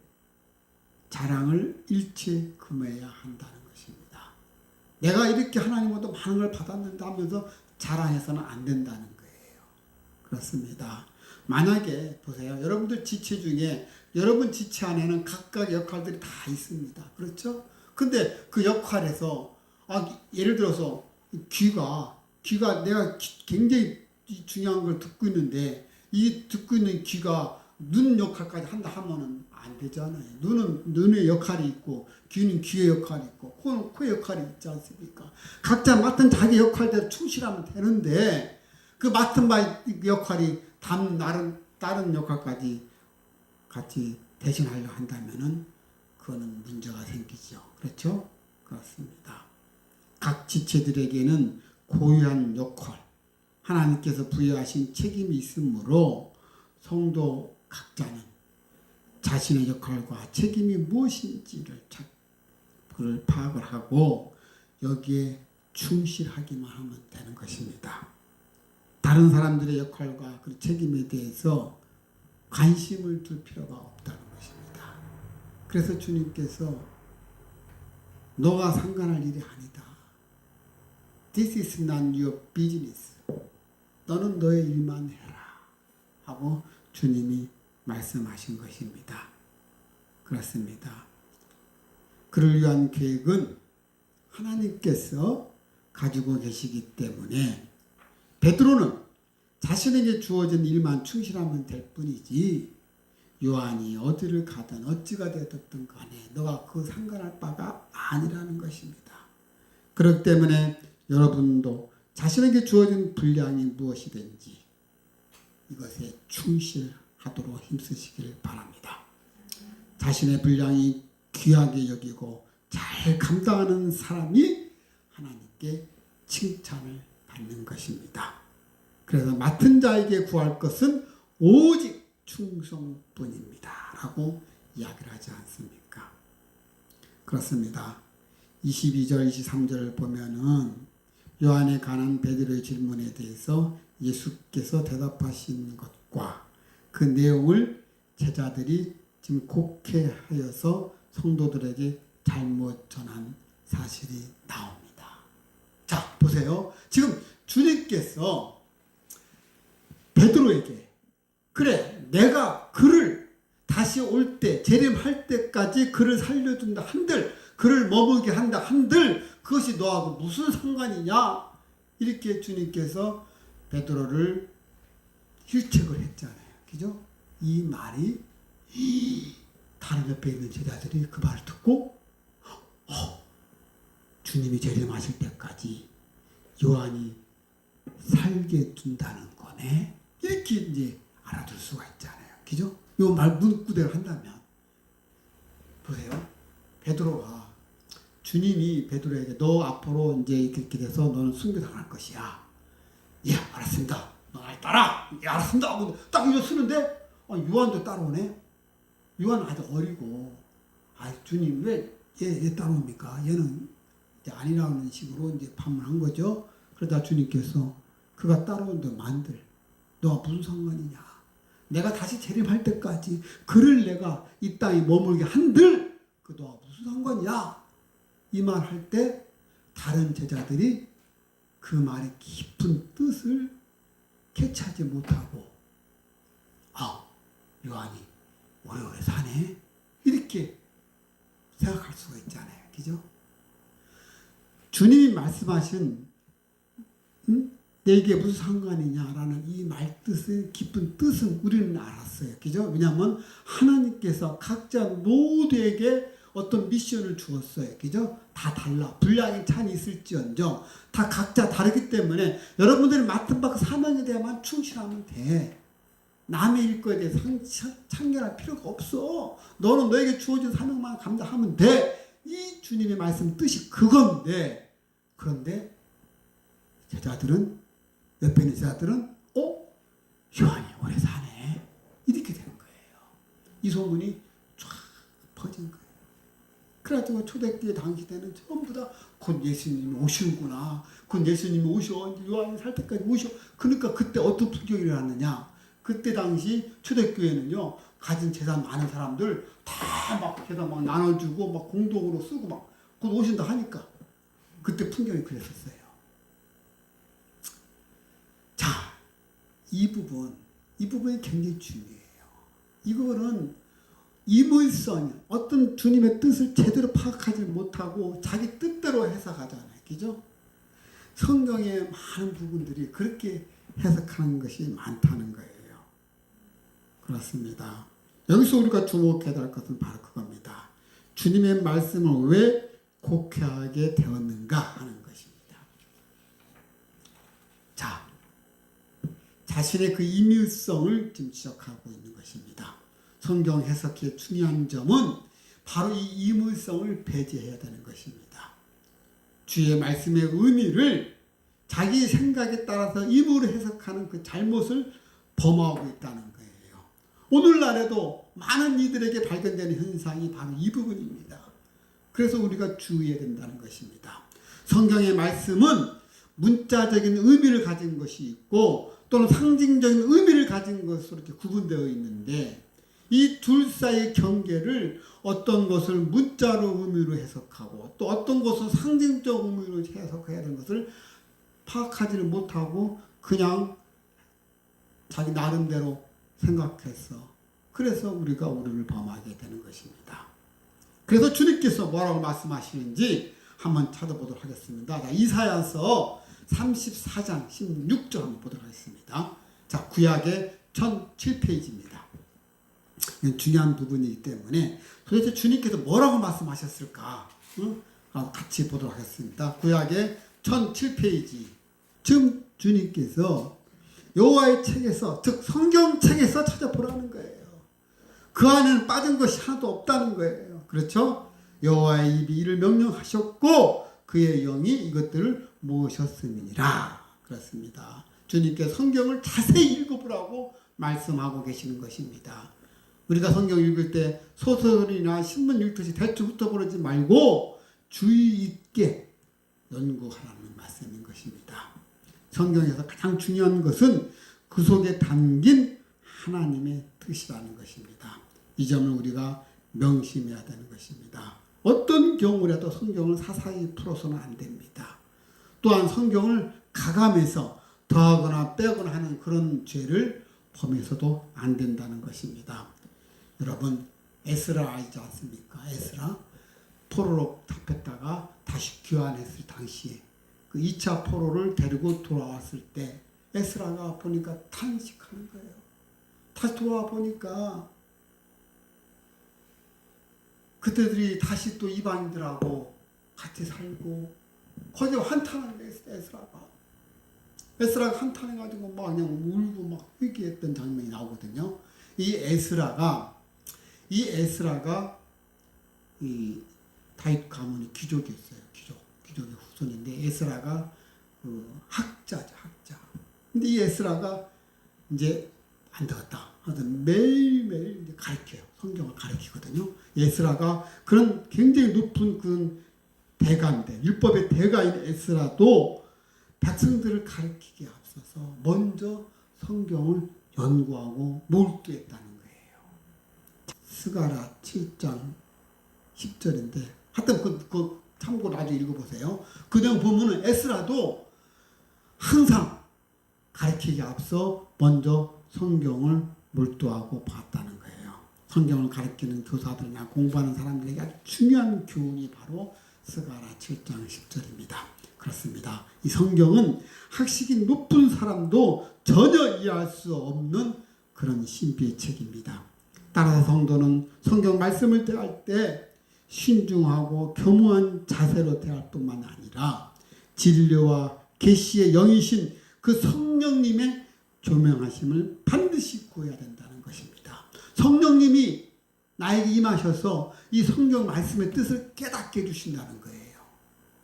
자랑을 일체 금해야 한다는 것입니다. 내가 이렇게 하나님으로부터 많은 걸 받았는데 하면서 자랑해서는 안 된다는 거예요. 그렇습니다. 만약에 보세요. 여러분들 지체 중에 여러분 지체 안에는 각각 역할들이 다 있습니다. 그렇죠? 근데 그 역할에서 예를 들어서 귀가 내가 굉장히 중요한 걸 듣고 있는데 이 듣고 있는 귀가 눈 역할까지 한다 하면은 안 되잖아요. 눈은 눈의 역할이 있고 귀는 귀의 역할이 있고 코는 코의 역할이 있지 않습니까? 각자 맡은 자기 역할대로 충실하면 되는데 그 맡은 바 역할이 다른 역할까지 같이 대신하려 한다면은 그거는 문제가 생기죠. 그렇죠? 그렇습니다. 각 지체들에게는 고유한 역할, 하나님께서 부여하신 책임이 있으므로 성도 각자는 자신의 역할과 책임이 무엇인지를 그걸 파악을 하고 여기에 충실하기만 하면 되는 것입니다. 다른 사람들의 역할과 그 책임에 대해서 관심을 둘 필요가 없다는 것입니다. 그래서 주님께서 너가 상관할 일이 아니다. This is not your business. 너는 너의 일만 해라. 하고 주님이 말씀하신 것입니다. 그렇습니다. 그를 위한 계획은 하나님께서 가지고 계시기 때문에 베드로는 자신에게 주어진 일만 충실하면 될 뿐이지 요한이 어디를 가든 어찌가 되었든 간에 너가 그 상관할 바가 아니라는 것입니다. 그렇기 때문에 여러분도 자신에게 주어진 분량이 무엇이든지 이것에 충실하도록 힘쓰시길 바랍니다. 자신의 분량이 귀하게 여기고 잘 감당하는 사람이 하나님께 칭찬을 받는 것입니다. 그래서 맡은 자에게 구할 것은 오직 충성뿐입니다. 라고 이야기를 하지 않습니까? 그렇습니다. 22절, 23절을 보면은 요한에 관한 베드로의 질문에 대해서 예수께서 대답하신 것과 그 내용을 제자들이 지금 곡해하여서 성도들에게 잘못 전한 사실이 나옵니다. 자, 보세요. 지금 주님께서 베드로에게 그래, 내가 그를 다시 올 때, 재림할 때까지 그를 살려준다 한들, 그를 머물게 한다 한들, 그것이 너하고 무슨 상관이냐? 이렇게 주님께서 베드로를 휴책을 했잖아요. 그죠? 이 말이 다른 옆에 있는 제자들이 그 말을 듣고 주님이 재림하실 때까지 요한이 살게 둔다는 거네. 이렇게 이제 알아둘 수가 있잖아요. 그죠? 요 말 문구대로 한다면 보세요. 베드로가 주님이 베드로에게 너 앞으로 이제 이렇게 돼서 너는 순교당할 것이야. 예, 알았습니다. 너 날 따라. 예, 알았습니다. 하고 딱 이거 쓰는데 요한도 따라오네. 요한은 아주 어리고 주님 왜 얘 따라옵니까? 얘는 이제 아니라는 식으로 이제 반문한 거죠. 그러다 주님께서 그가 따라온다 만들 너가 무슨 상관이냐? 내가 다시 재림할 때까지 그를 내가 이 땅에 머물게 한들 그 너가 무슨 상관이야? 이 말 할 때 다른 제자들이 그 말의 깊은 뜻을 캐치하지 못하고 요한이 오래오래 사네 이렇게 생각할 수가 있잖아요. 그죠? 주님이 말씀하신 내게 무슨 상관이냐라는 이 말뜻의 깊은 뜻은 우리는 알았어요. 그죠? 왜냐하면 하나님께서 각자 모두에게 어떤 미션을 주었어요. 그죠? 다 달라. 분량이 찬이 있을지언정 다 각자 다르기 때문에 여러분들이 맡은 바 사명에 대해만 충실하면 돼. 남의 일거에 대해서 참견할 필요가 없어. 너는 너에게 주어진 사명만 감당하면 돼. 이 주님의 말씀 뜻이 그건데, 그런데 제자들은, 옆에 있는 제자들은 요한이 오래 사네 이렇게 되는 거예요. 이 소문이 쫙 퍼진 거예요. 그래가지고 초대교회 당시 때는 전부 다 곧 예수님이 오시는구나, 곧 예수님이 오셔, 요한이 살 때까지 오셔. 그러니까 그때 어떤 풍경이 일어났느냐, 그때 당시 초대교회는요, 가진 재산 많은 사람들 다 막 재산 막 나눠주고 막 공동으로 쓰고 막 곧 오신다 하니까 그때 풍경이 그랬었어요. 자, 이 부분이 굉장히 중요해요. 이 부분은 이물선, 어떤 주님의 뜻을 제대로 파악하지 못하고 자기 뜻대로 해석하잖아요. 그죠? 성경의 많은 부분들이 그렇게 해석하는 것이 많다는 거예요. 그렇습니다. 여기서 우리가 주목해야 될 것은 바로 그겁니다. 주님의 말씀을 왜 곡해하게 되었는가 하는 것입니다. 자, 자신의 그 임의성을 지금 지적하고 있는 것입니다. 성경 해석의 중요한 점은 바로 이 임의성을 배제해야 되는 것입니다. 주의 말씀의 의미를 자기 생각에 따라서 임의로 해석하는 그 잘못을 범하고 있다는 거예요. 오늘날에도 많은 이들에게 발견되는 현상이 바로 이 부분입니다. 그래서 우리가 주의해야 된다는 것입니다. 성경의 말씀은 문자적인 의미를 가진 것이 있고 또는 상징적인 의미를 가진 것으로 이렇게 구분되어 있는데, 이 둘 사이의 경계를 어떤 것을 문자로 의미로 해석하고 또 어떤 것을 상징적 의미로 해석해야 되는 것을 파악하지를 못하고 그냥 자기 나름대로 생각해서, 그래서 우리가 오류를 범하게 되는 것입니다. 그래서 주님께서 뭐라고 말씀하시는지 한번 찾아보도록 하겠습니다. 자, 이사야서 34장 16절 한번 보도록 하겠습니다. 자, 구약의 1007페이지입니다. 이건 중요한 부분이기 때문에 도대체 주님께서 뭐라고 말씀하셨을까? 같이 보도록 하겠습니다. 구약의 1007페이지. 지금 주님께서 여호와의 책에서, 즉 성경책에서 찾아보라는 거예요. 그 안에는 빠진 것이 하나도 없다는 거예요. 그렇죠? 여호와의 입이 이를 명령하셨고 그의 영이 이것들을 모으셨음이니라. 그렇습니다. 주님께서 성경을 자세히 읽어보라고 말씀하고 계시는 것입니다. 우리가 성경 읽을 때 소설이나 신문 읽듯이 대충 훑어보지 말고 주의 있게 연구하라는 말씀인 것입니다. 성경에서 가장 중요한 것은 그 속에 담긴 하나님의 뜻이라는 것입니다. 이 점을 우리가 명심해야 되는 것입니다. 어떤 경우라도 성경을 사사히 풀어서는 안 됩니다. 또한 성경을 가감해서 더하거나 빼거나 하는 그런 죄를 범해서도 안 된다는 것입니다. 여러분, 에스라 알지 않습니까? 에스라 포로로 잡혔다가 다시 귀환했을 당시에 그 2차 포로를 데리고 돌아왔을 때 에스라가 보니까 탄식하는 거예요. 다시 돌아와 보니까 그때들이 다시 또 이방인들하고 같이 살고 거기에 한탄한 거예요. 에스라가 한탄해가지고 막 그냥 울고 막 회개했던 장면이 나오거든요. 이 에스라가 이 다윗 가문의 귀족이었어요. 귀족의 후손인데 에스라가 그 학자죠, 학자. 근데 이 에스라가 이제 안 되겠다 하여튼 매일매일 이제 가르쳐요. 성경을 가르치거든요. 에스라가 그런 굉장히 높은 그런 대가인데, 율법의 대가인 에스라도 백성들을 가르치기에 앞서서 먼저 성경을 연구하고 몰두했다는 거예요. 스가랴 7장 10절인데 하여튼 그 참고 나중에 읽어보세요. 그 내용 보면은 에스라도 항상 가르치기 앞서 먼저 성경을 몰두하고 봤다는 거예요. 성경을 가르치는 교사들이나 공부하는 사람들에게 아주 중요한 교훈이 바로 스가랴 7장 10절입니다. 그렇습니다. 이 성경은 학식이 높은 사람도 전혀 이해할 수 없는 그런 신비의 책입니다. 따라서 성도는 성경 말씀을 대할 때 신중하고 겸허한 자세로 대할 뿐만 아니라 진료와 계시의 영이신 그 성령님의 조명하심을 반드시 구해야 된다는 것입니다. 성령님이 나에게 임하셔서 이 성경 말씀의 뜻을 깨닫게 해주신다는 거예요.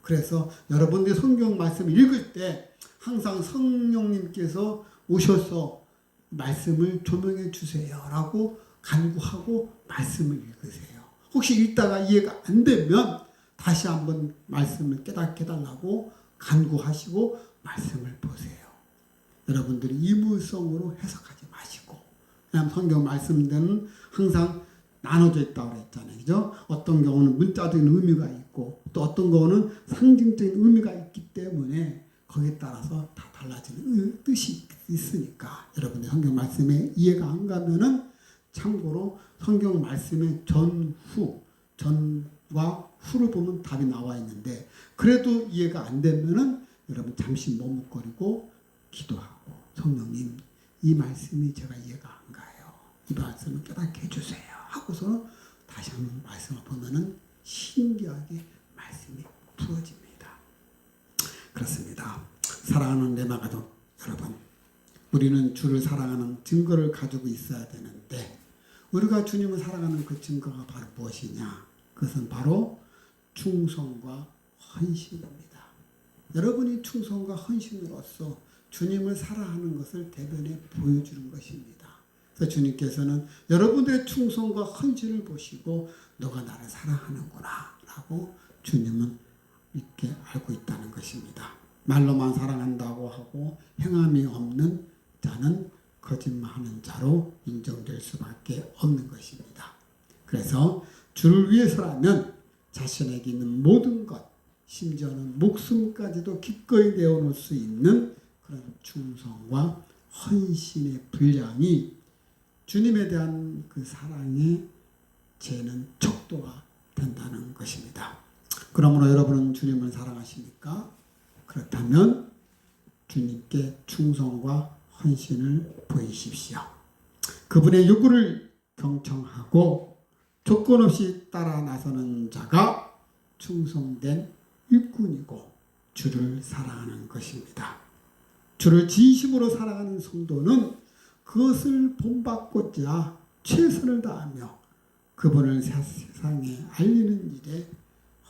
그래서 여러분들이 성경 말씀을 읽을 때 항상 성령님께서 오셔서 말씀을 조명해 주세요 라고 간구하고 말씀을 읽으세요. 혹시 읽다가 이해가 안 되면 다시 한번 말씀을 깨닫게 해달라고 간구하시고 말씀을 보세요. 여러분들이 이물성으로 해석하지 마시고, 왜냐하면 성경 말씀들은 항상 나눠져 있다고 그랬잖아요. 그죠? 어떤 경우는 문자적인 의미가 있고 또 어떤 경우는 상징적인 의미가 있기 때문에 거기에 따라서 다 달라지는 뜻이 있으니까 여러분들 성경 말씀에 이해가 안 가면은 참고로 성경 말씀의 전과 후를 보면 답이 나와 있는데 그래도 이해가 안 되면은 여러분 잠시 머뭇거리고 기도하고 성령님 이 말씀이 제가 이해가 안 가요. 이 말씀을 깨닫게 해주세요. 하고서 다시 한번 말씀을 보면은 신기하게 말씀이 풀어집니다. 그렇습니다. 사랑하는 레마가족 여러분, 우리는 주를 사랑하는 증거를 가지고 있어야 되는데 우리가 주님을 사랑하는 그 증거가 바로 무엇이냐? 그것은 바로 충성과 헌신입니다. 여러분이 충성과 헌신으로서 주님을 사랑하는 것을 대변해 보여주는 것입니다. 그래서 주님께서는 여러분들의 충성과 헌신을 보시고 너가 나를 사랑하는구나 라고 주님은 이렇게 알고 있다는 것입니다. 말로만 사랑한다고 하고 행함이 없는 자는 거짓말하는 자로 인정될 수밖에 없는 것입니다. 그래서 주를 위해서라면 자신에게 있는 모든 것, 심지어는 목숨까지도 기꺼이 내어놓을 수 있는 그런 충성과 헌신의 분량이 주님에 대한 그 사랑의 재는 척도가 된다는 것입니다. 그러므로 여러분은 주님을 사랑하십니까? 그렇다면 주님께 충성과 헌신을 보이십시오. 그분의 요구를 경청하고 조건 없이 따라 나서는 자가 충성된 일꾼이고 주를 사랑하는 것입니다. 주를 진심으로 사랑하는 성도는 그것을 본받고자 최선을 다하며 그분을 세상에 알리는 일에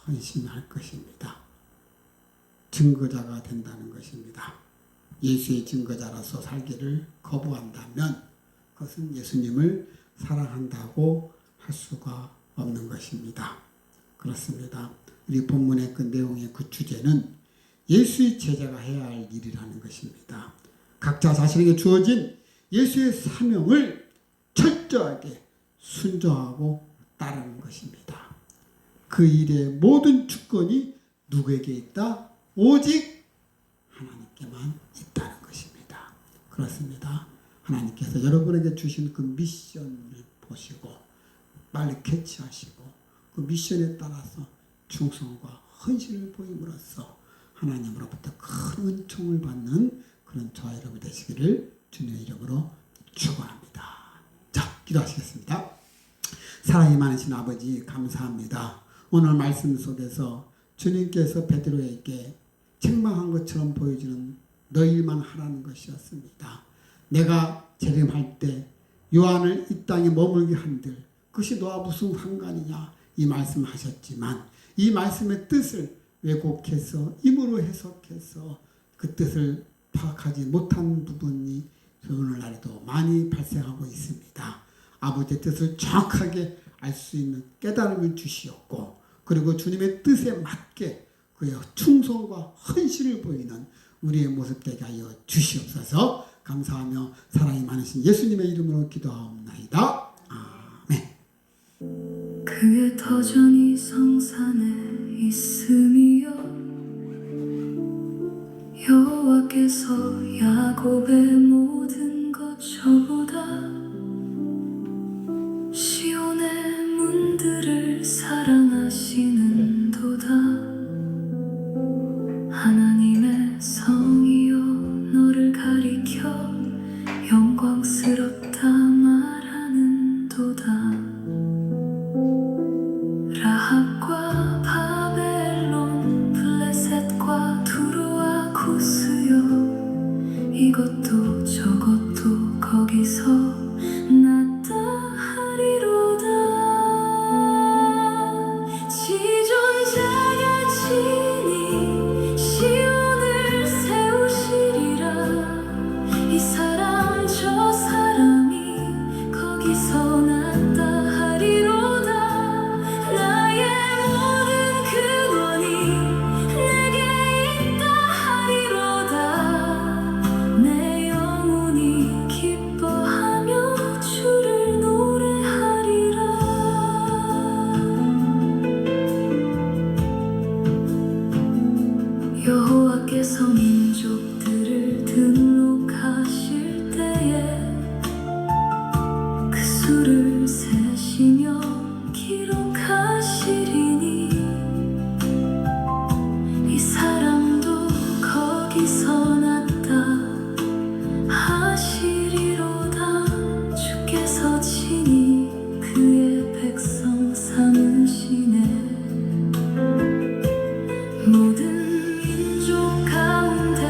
헌신할 것입니다. 증거자가 된다는 것입니다. 예수의 증거자로서 살기를 거부한다면 그것은 예수님을 사랑한다고 할 수가 없는 것입니다. 그렇습니다. 우리 본문의 그 내용의 그 주제는 예수의 제자가 해야 할 일이라는 것입니다. 각자 자신에게 주어진 예수의 사명을 철저하게 순종하고 따르는 것입니다. 그 일의 모든 주권이 누구에게 있다? 오직 하나님께만 있다는 것입니다. 그렇습니다. 하나님께서 여러분에게 주신 그 미션을 보시고 빨리 캐치하시고 그 미션에 따라서 충성과 헌신을 보임으로써 하나님으로부터 큰 은총을 받는 그런 저와 여러분 되시기를 주님의 이름으로 축원합니다. 자, 기도하시겠습니다. 사랑이 많으신 아버지 감사합니다. 오늘 말씀 속에서 주님께서 베드로에게 책망한 것처럼 보여주는 너희만 하라는 것이었습니다. 내가 재림할 때 요한을 이 땅에 머물게 한들 그것이 너와 무슨 상관이냐 이 말씀하셨지만 이 말씀의 뜻을 왜곡해서 임으로 해석해서 그 뜻을 파악하지 못한 부분이 오늘날에도 많이 발생하고 있습니다. 아버지의 뜻을 정확하게 알 수 있는 깨달음을 주시었고 그리고 주님의 뜻에 맞게 그의 충성과 헌신을 보이는 우리의 모습 되게 하여 주시옵소서. 감사하며 사랑이 많으신 예수님의 이름으로 기도하옵나이다. 아멘. 그의 터전이 성산에 있음이요 여호와께 여호와께서 야곱의 모든 것 저보다 시온의 문들을 사랑하시는도다. 하나님의 성이여 너를 가리켜 영광스럽다 말하는도다. 라합과 바벨론 블레셋과 두로와 구스여 이것도 저것도 거기서 났다 하리로다. 지존자가 친히 시온을 세우시리라. 이 사람 저 사람이 거기서 났다 하리로다. 나의 모든 근원이 내게 있다 하리로다. 내 영혼이 기뻐하며 주를 노래하리라. 여호와께서 민족들을 등록하실 때에 그 수를 세시며 기록하시리니 이 사람도 거기서 났다 하시리로다. 주께서 친히 그의 백성 삼으시네. 모든 민족 가운데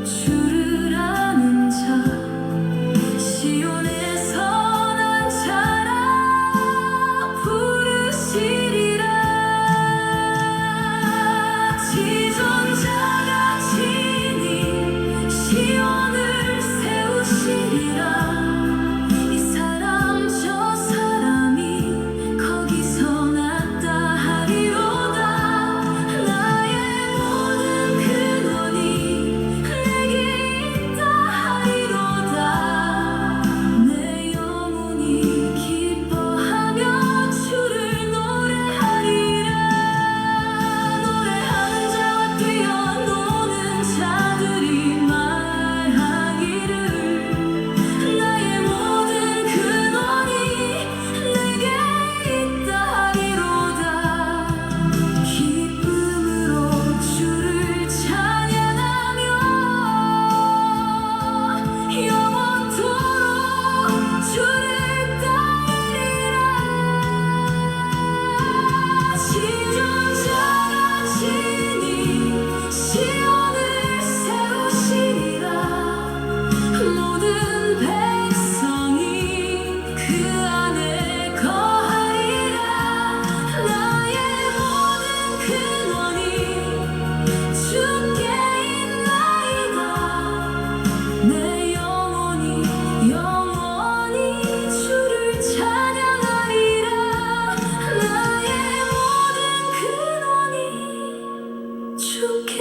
주를 아는 자 시온에서 난 자라 부르시리라. 지존자가 친히 시온을 세우시리라. 이 사람 저 사람이 거기서 났다 하리로다. 나의 모든 근원이 내게 있다 하리로다. 내 영혼이 기뻐하며 주를 노래하리라. 노래하는 자와 뛰어노는 자들이 말하기를 나의 모든 근원이 내게 있다 하리로다. 기쁨으로 주를 찬양하며 영원토록 주를 따르리라. 지존자가 친히 시온을 세우시리라. 모든 백성이 그 안에 거하리라. 나의 모든 근원이 주께 있나이다. 내 영혼이 영원히 주를 찬양하리라. 나의 모든 근원이 주께